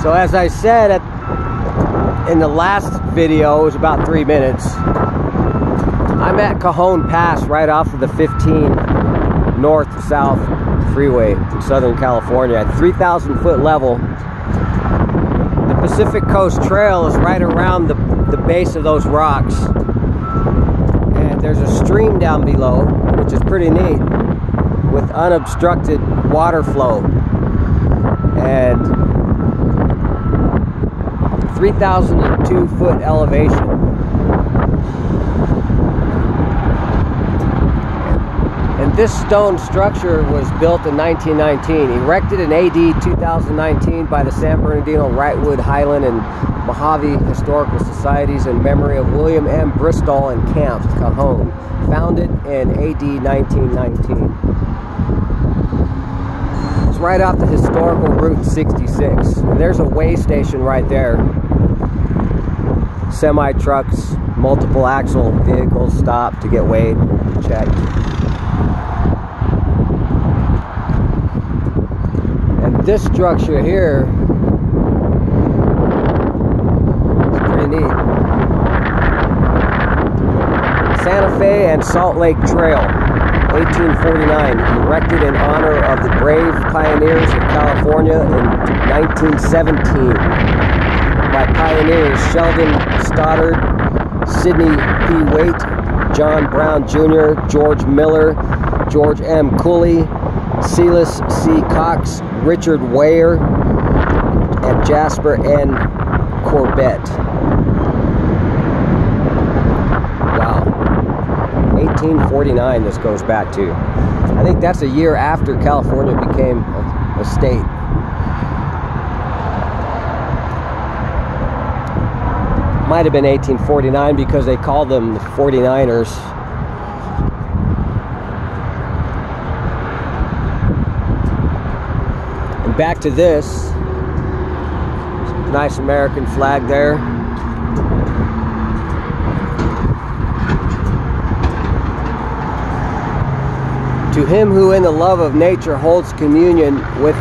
So as I said in the last video, it was about 3 minutes, I'm at Cajon Pass right off of the 15 north-south freeway in Southern California at 3,000 foot level. The Pacific Coast Trail is right around the base of those rocks, and there's a stream down below, which is pretty neat, with unobstructed water flow, and 3,002 foot elevation. And this stone structure was built in 1919, erected in AD 2019 by the San Bernardino, Wrightwood, Highland, and Mojave Historical Societies in memory of William M. Bristol and Camp Cajon, founded in AD 1919. It's right off the historical Route 66. And there's a way station right there. Semi-trucks, multiple axle vehicles stop to get weighed, checked. This structure here is pretty neat. Santa Fe and Salt Lake Trail, 1849, erected in honor of the brave pioneers of California in 1917 by pioneers Sheldon Stoddard, Sidney P. Waite, John Brown Jr., George Miller, George M. Cooley, Silas C. Cox, Richard Weir, and Jasper N. Corbett. Wow. 1849 this goes back to. I think that's a year after California became a state. Might have been 1849 because they called them the 49ers. Back to this nice American flag there. To him who in the love of nature holds communion with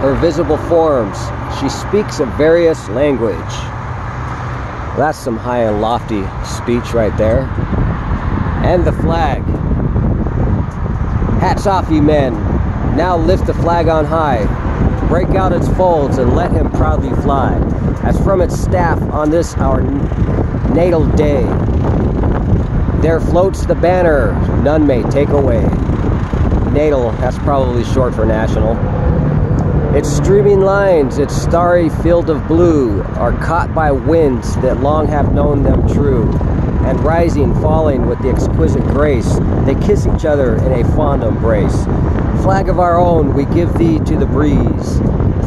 her visible forms, she speaks a various language. Well, that's some high and lofty speech right there. And the flag. Hats off, ye men. Now lift the flag on high. Break out its folds and let him proudly fly, as from its staff on this our natal day, there floats the banner none may take away. Natal, that's probably short for national. Its streaming lines, its starry field of blue, are caught by winds that long have known them true, and rising, falling with the exquisite grace, they kiss each other in a fond embrace. Flag of our own, we give thee to the breeze.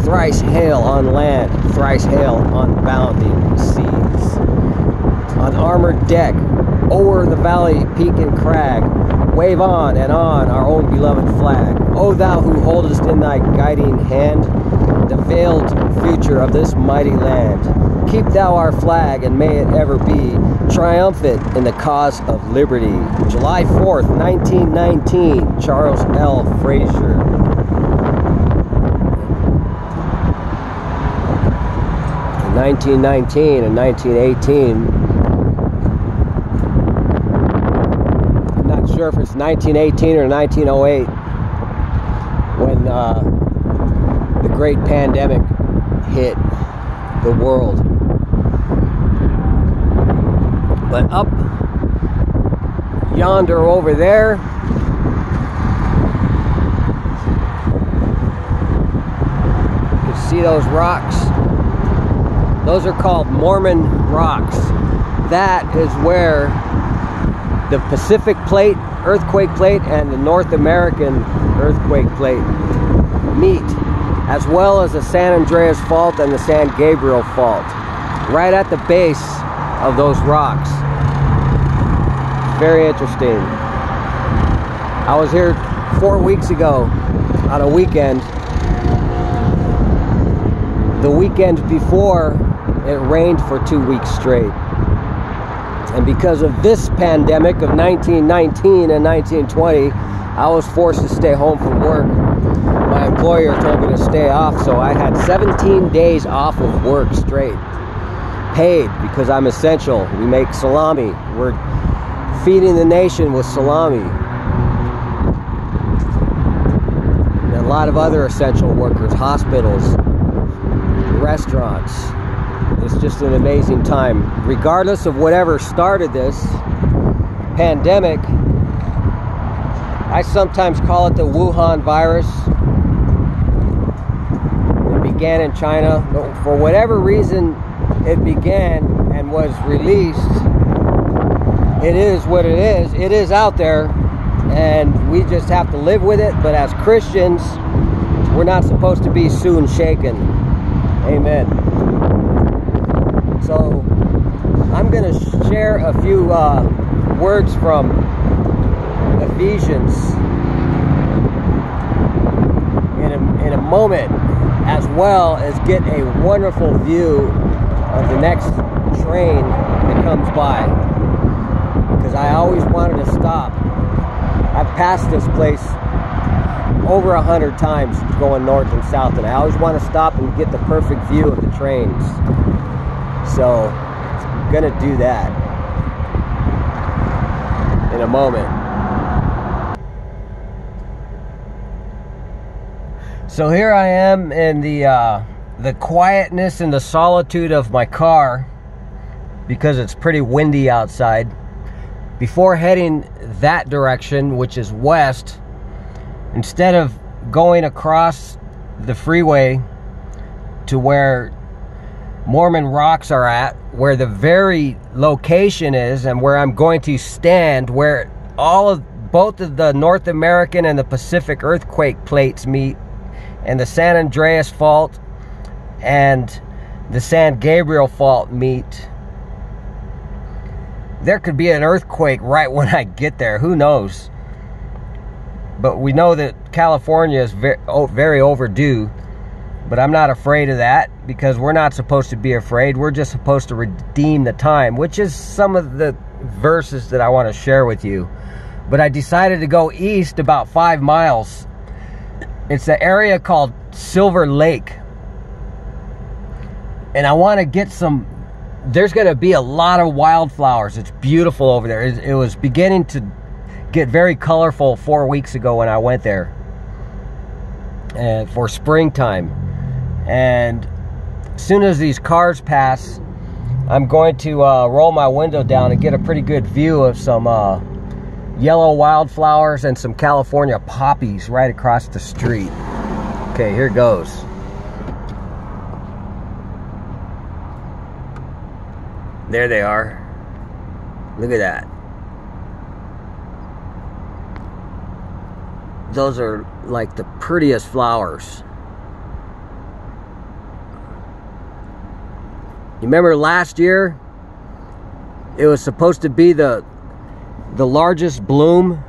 Thrice hail on land, thrice hail on bounding seas. On armored deck, o'er the valley, peak and crag, wave on and on our own beloved flag. O thou who holdest in thy guiding hand the veiled future of this mighty land, keep thou our flag, and may it ever be triumphant in the cause of liberty. July 4th, 1919, Charles L. Frazier. In 1919 and 1918, I'm not sure if it's 1918 or 1908, when the great pandemic hit the world. But up yonder over there, you can see those rocks. Those are called Mormon Rocks. That is where the Pacific Plate, earthquake plate, and the North American earthquake plate meet, as well as the San Andreas Fault and the San Gabriel Fault, right at the base of those rocks. Very interesting. I was here 4 weeks ago on a weekend. The weekend before, it rained for 2 weeks straight. And because of this pandemic of 1919 and 1920, I was forced to stay home from work. My employer told me to stay off, so I had 17 days off of work straight. Paid, because I'm essential. We make salami. We're feeding the nation with salami. And a lot of other essential workers, hospitals, restaurants. It's just an amazing time. Regardless of whatever started this pandemic, I sometimes call it the Wuhan virus. It began in China. For whatever reason it began and was released, it is what it is. It is out there, and we just have to live with it. But as Christians, we're not supposed to be soon shaken. Amen. So I'm going to share a few words from Ephesians in a moment, as well as get a wonderful view of the next train that comes by, because I always wanted to stop. I've passed this place over 100 times going north and south, and I always want to stop and get the perfect view of the trains. So I'm gonna do that in a moment. So here I am in the quietness and the solitude of my car, because it's pretty windy outside. Before heading that direction, which is west, instead of going across the freeway to where Mormon Rocks are at, where the very location is and where I'm going to stand, where both of the North American and the Pacific earthquake plates meet, and the San Andreas Fault and the San Gabriel Fault meet. There could be an earthquake right when I get there. Who knows? But we know that California is very overdue. But I'm not afraid of that, because we're not supposed to be afraid. We're just supposed to redeem the time, which is some of the verses that I want to share with you. But I decided to go east about 5 miles. It's an area called Silverwood Lake. And I want to get some... There's going to be a lot of wildflowers. It's beautiful over there. It was beginning to get very colorful 4 weeks ago when I went there. And for springtime. And as soon as these cars pass, I'm going to roll my window down and get a pretty good view of some yellow wildflowers and some California poppies right across the street. Okay, here goes. There they are. Look at that. Those are like the prettiest flowers. You remember last year? It was supposed to be the largest bloom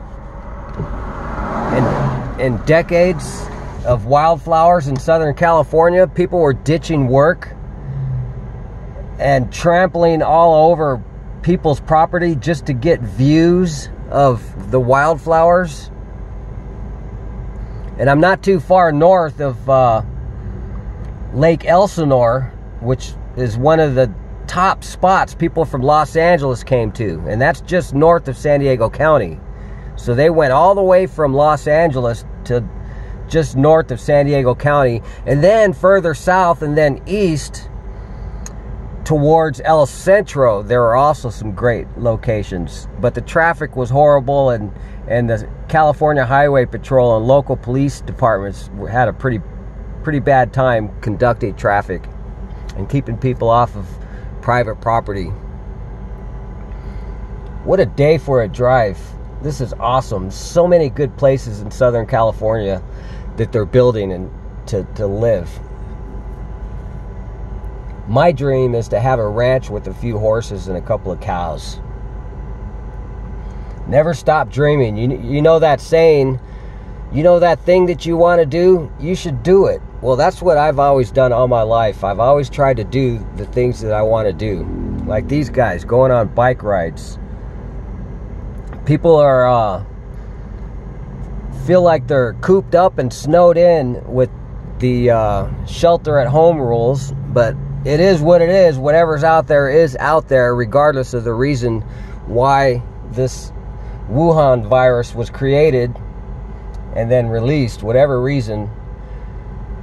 in decades of wildflowers in Southern California. People were ditching work and trampling all over people's property just to get views of the wildflowers. And I'm not too far north of Lake Elsinore, which is one of the top spots people from Los Angeles came to. And that's just north of San Diego County. So they went all the way from Los Angeles to just north of San Diego County. And then further south and then east towards El Centro, there are also some great locations. But the traffic was horrible, and the California Highway Patrol and local police departments had a pretty bad time conducting traffic and keeping people off of private property. What a day for a drive. This is awesome. So many good places in Southern California that they're building and to live. My dream is to have a ranch with a few horses and a couple of cows. Never stop dreaming. You know that saying, you know that thing that you want to do, you should do it. Well, that's what I've always done all my life. I've always tried to do the things that I want to do. like these guys going on bike rides. People are feel like they're cooped up and snowed in with the shelter at home rules, but it is what it is. Whatever's out there is out there, regardless of the reason why this Wuhan virus was created and then released. Whatever reason,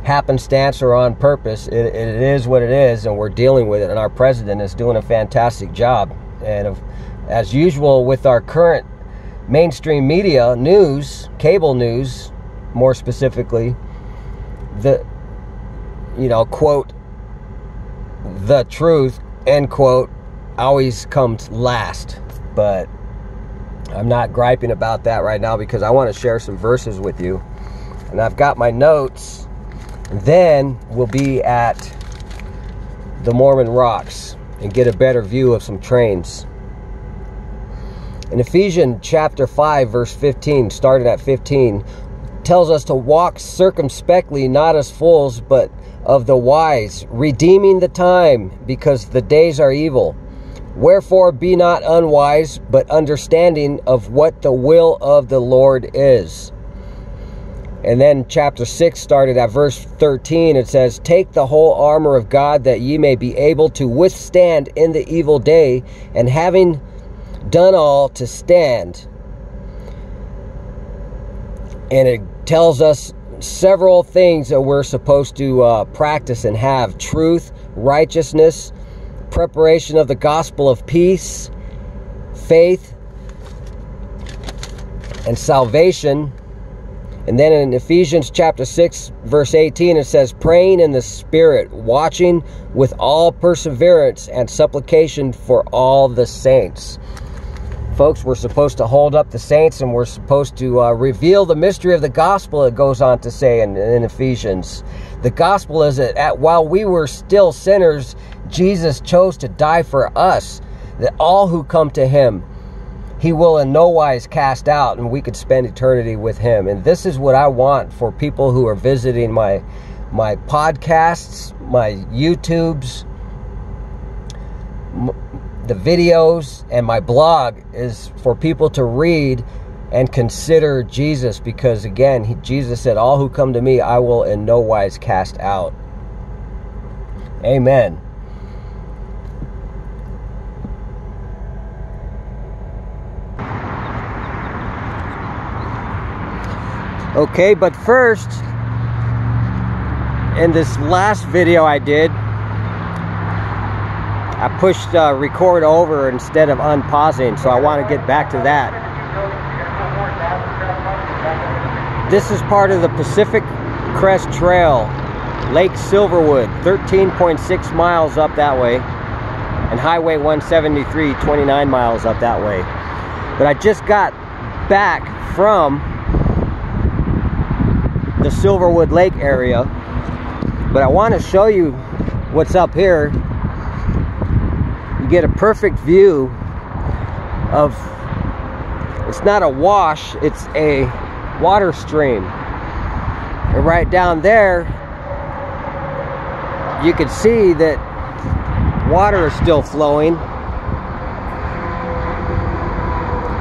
happenstance or on purpose, it is what it is, and we're dealing with it, and our president is doing a fantastic job. And as usual with our current mainstream media, news, cable news more specifically, the, you know, quote, the truth, end quote, always comes last. But I'm not griping about that right now, because I want to share some verses with you, and I've got my notes. Then we'll be at the Mormon Rocks and get a better view of some trains. In Ephesians chapter 5 verse 15, starting at 15, tells us to walk circumspectly, not as fools, but of the wise, redeeming the time, because the days are evil. Wherefore be not unwise, but understanding of what the will of the Lord is. And then chapter 6, started at verse 13, it says, take the whole armor of God, that ye may be able to withstand in the evil day, and having done all, to stand. And it tells us several things that we're supposed to practice and have: truth, righteousness, preparation of the gospel of peace, faith, and salvation. And then in Ephesians chapter 6 verse 18, it says, praying in the Spirit, watching with all perseverance and supplication for all the saints. Folks, we're supposed to hold up the saints, and we're supposed to reveal the mystery of the gospel, it goes on to say in Ephesians. The gospel is that while we were still sinners, Jesus chose to die for us, that all who come to him, he will in no wise cast out, and we could spend eternity with him. And this is what I want for people who are visiting my podcasts, my YouTubes, the videos, and my blog, is for people to read and consider Jesus, because again, Jesus said, all who come to me, I will in no wise cast out. Amen. Okay, but first, in this last video I did, I pushed record over instead of unpausing, so I want to get back to that. This is part of the Pacific Crest Trail, Lake Silverwood, 13.6 miles up that way, and Highway 173, 29 miles up that way. But I just got back from the Silverwood Lake area, but I want to show you what's up here. You get a perfect view of, it's not a wash, it's a water stream. And right down there, you can see that water is still flowing,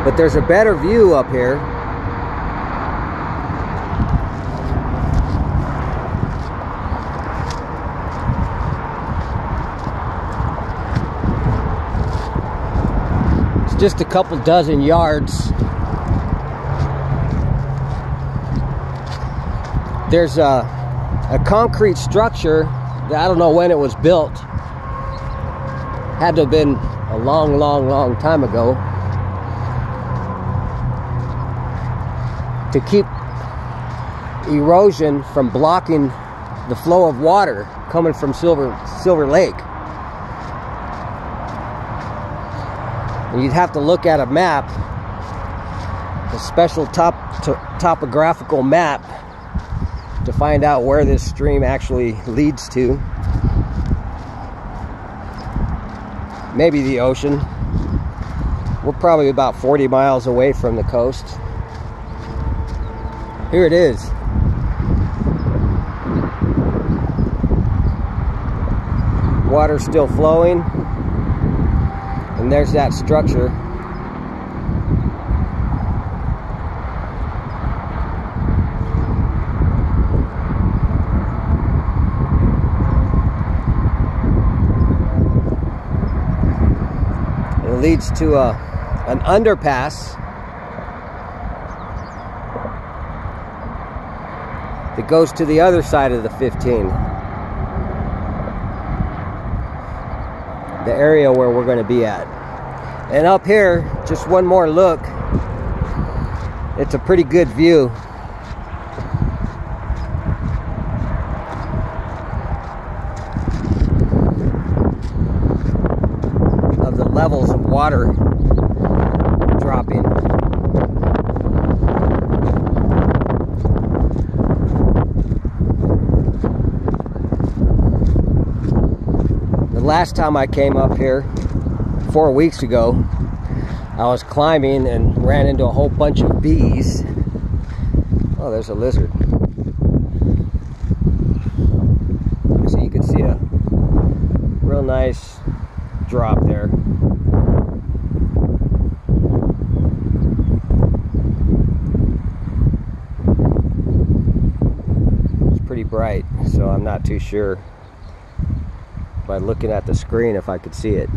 but there's a better view up here. Just a couple dozen yards. There's a concrete structure that I don't know when it was built. Had to have been a long time ago, to keep erosion from blocking the flow of water coming from Silver Lake. You'd have to look at a map, a special topographical map, to find out where this stream actually leads to. Maybe the ocean. We're probably about 40 miles away from the coast. Here it is. Water's still flowing. And there's that structure. It leads to an underpass that goes to the other side of the 15. The area where we're going to be at. And up here, just one more look. It's a pretty good view. Of the levels of water dropping. The last time I came up here, 4 weeks ago, I was climbing and ran into a whole bunch of bees. Oh, there's a lizard. So you can see a real nice drop there. It's pretty bright, so I'm not too sure by looking at the screen if I could see it.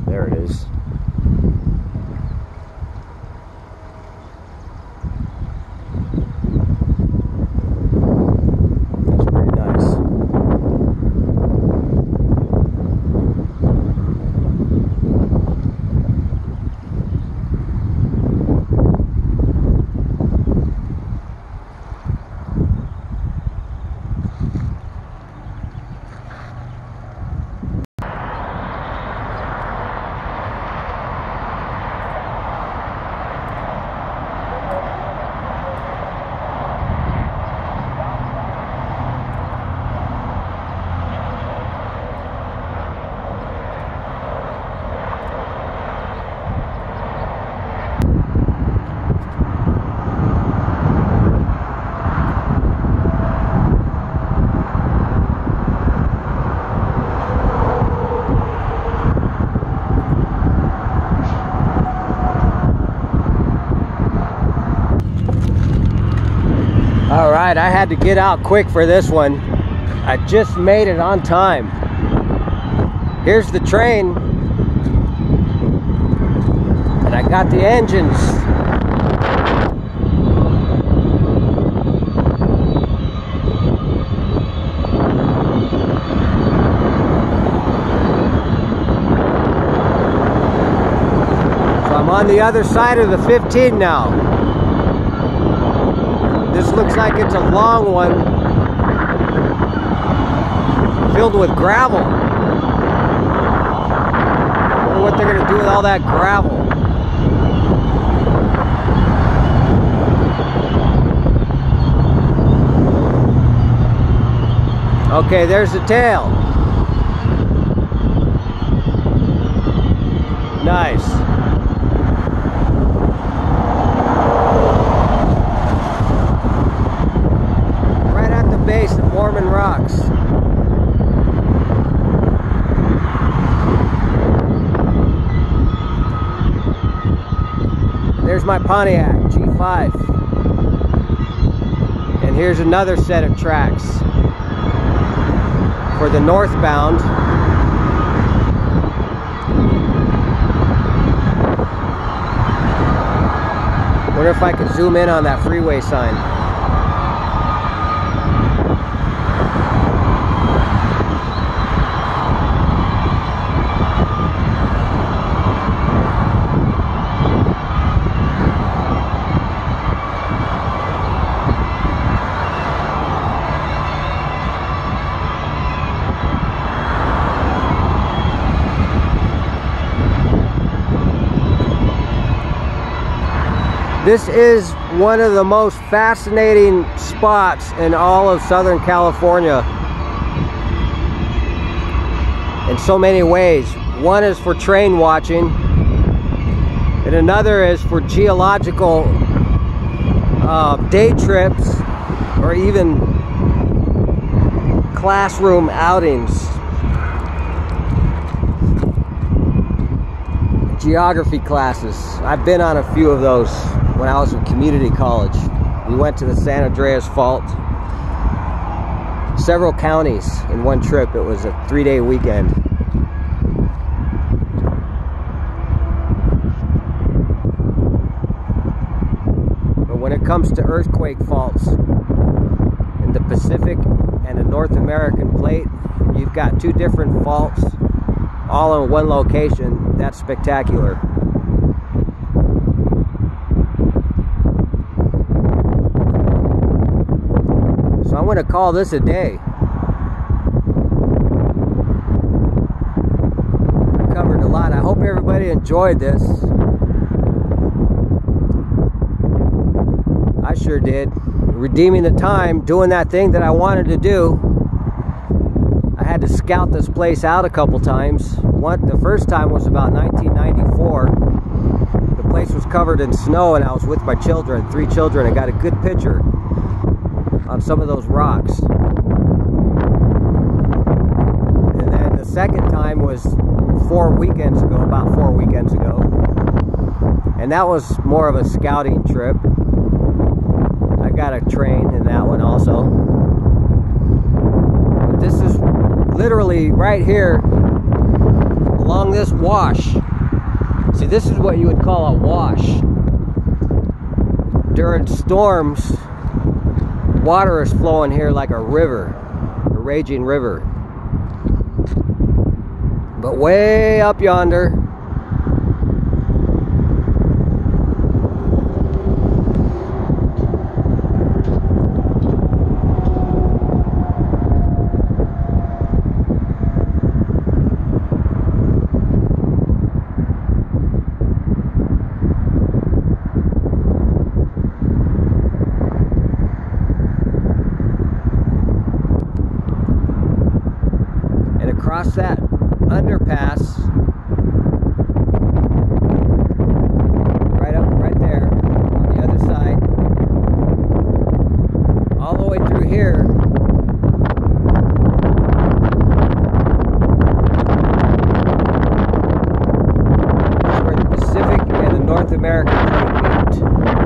There it is. That's pretty nice. All right, I had to get out quick for this one. I just made it on time. Here's the train. And I got the engines. So I'm on the other side of the 15 now. This looks like it's a long one, filled with gravel. I wonder what they're going to do with all that gravel. Okay, there's the tail. Nice. Base of Mormon Rocks. There's my Pontiac G5. And here's another set of tracks for the northbound. Wonder if I could zoom in on that freeway sign. This is one of the most fascinating spots in all of Southern California in so many ways. One is for train watching, and another is for geological day trips or even classroom outings. Geography classes. I've been on a few of those when I was in community college. We went to the San Andreas Fault, several counties in one trip. It was a 3-day weekend. But when it comes to earthquake faults in the Pacific and the North American plate, you've got two different faults all in one location. That's spectacular. So I'm going to call this a day. I covered a lot. I hope everybody enjoyed this. I sure did. Redeeming the time, doing that thing that I wanted to do. I had to scout this place out a couple times. The first time was about 1994. The place was covered in snow and I was with my children, 3 children. I got a good picture on some of those rocks. And then the second time was about 4 weekends ago. And that was more of a scouting trip. I got a train in that one also. But this is literally right here along this wash. See, this is what you would call a wash. During storms, water is flowing here like a river, a raging river. But way up yonder, across that underpass, right there on the other side, all the way through here, is where the Pacific and the North American plate meet.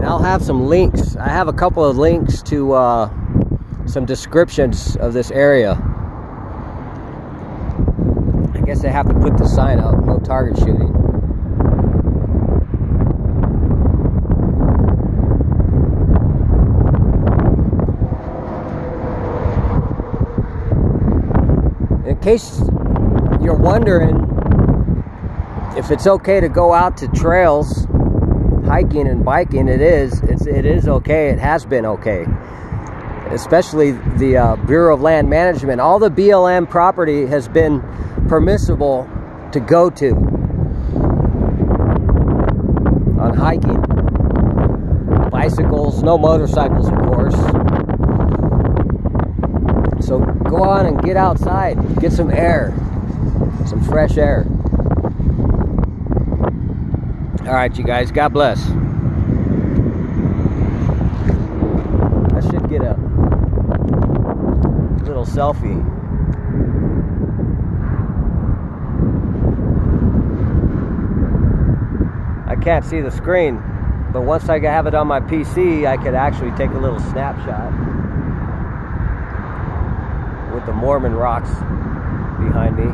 I'll have some links. I have a couple of links to some descriptions of this area. I guess I have to put the sign up, no target shooting. In case you're wondering if it's okay to go out to trails, hiking and biking, it is okay. It has been okay, especially the Bureau of Land Management. All the BLM property has been permissible to go to on hiking. Bicycles, no motorcycles, of course. So go on and get outside, get some air, some fresh air. All right, you guys, God bless. I should get a little selfie. I can't see the screen, but once I have it on my PC, I could actually take a little snapshot with the Mormon Rocks behind me.